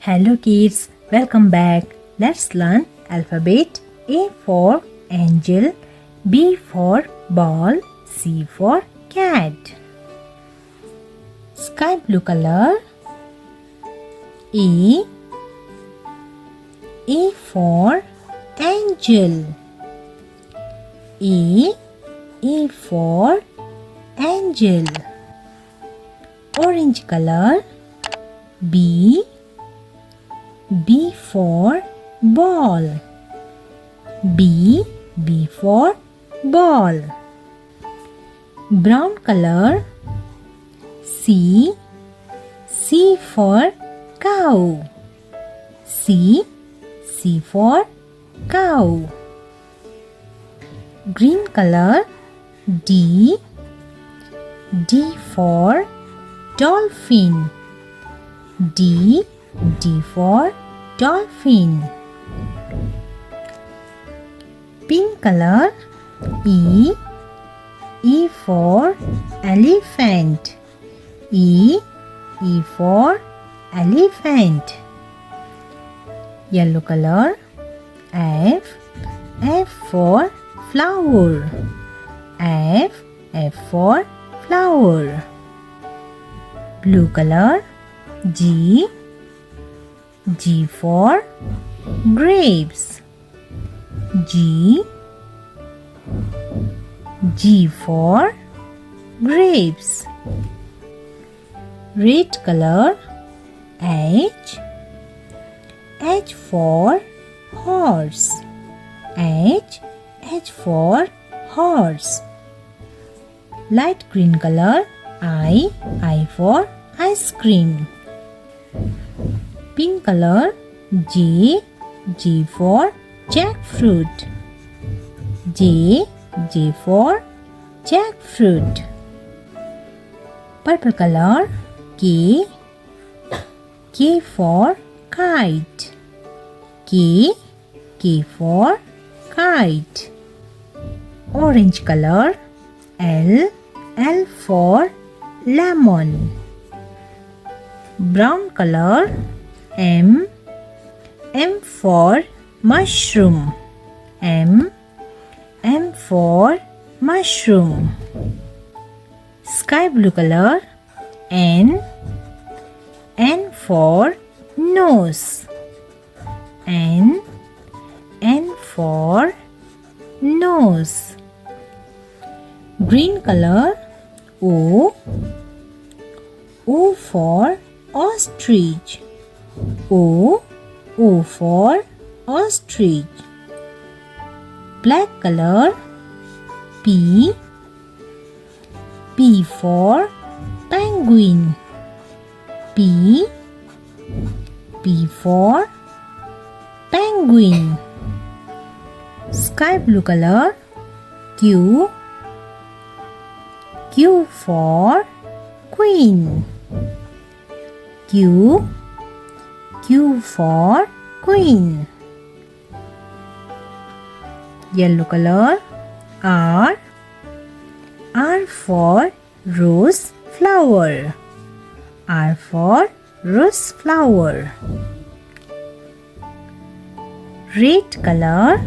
Hello kids, welcome back. Let's learn alphabet. A for angel, B for ball, C for cat. Sky blue color. E for angel. E for angel. Orange color. B for ball. B for ball. Brown color. C for cow. C for cow. Green color. D for dolphin. D for dolphin. Pink color. E for elephant. E for elephant. Yellow color. F for flower. F for flower. Blue color. G for grapes. G for grapes. Red color. H for horse. H for horse. Light green color. I for ice cream. Pink color. J for jackfruit. J for jackfruit. Purple color. K for kite. K for kite. Orange color. L for lemon. Brown color. M for mushroom. M for mushroom. Sky blue color. N for nose. N for nose. Green color. O for ostrich. O for ostrich. Black color. P for penguin. P for penguin. Sky blue color. Q for queen. Q for queen. Yellow color. R for rose flower. R for rose flower. Red color.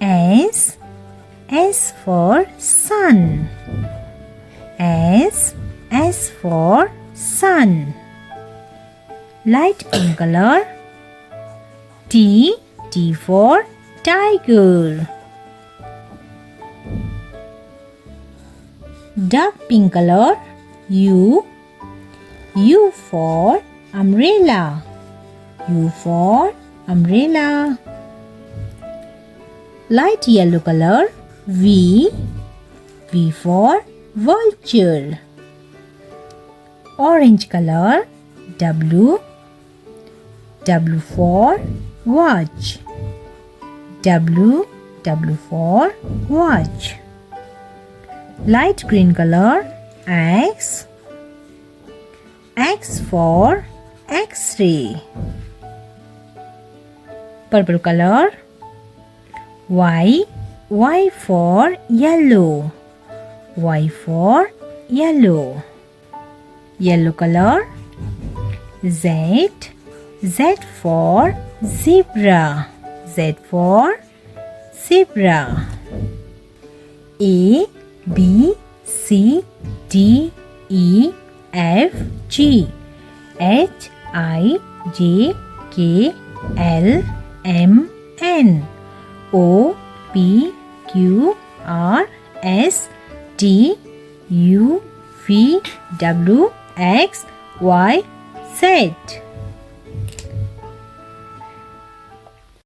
S for sun. S for sun. Light pink color. T for tiger. Dark pink color. U for umbrella. U for umbrella. Light yellow color. V for vulture. Orange color. W for watch. W for watch. Light green color. X for X-ray. Purple color. Y for yellow. Y for yellow. Yellow color. Z Z for zebra. Z for zebra. A, B, C, D, E, F, G, H, I, J, K, L, M, N, O, P, Q, R, S, T, U, V, W, X, Y, Z.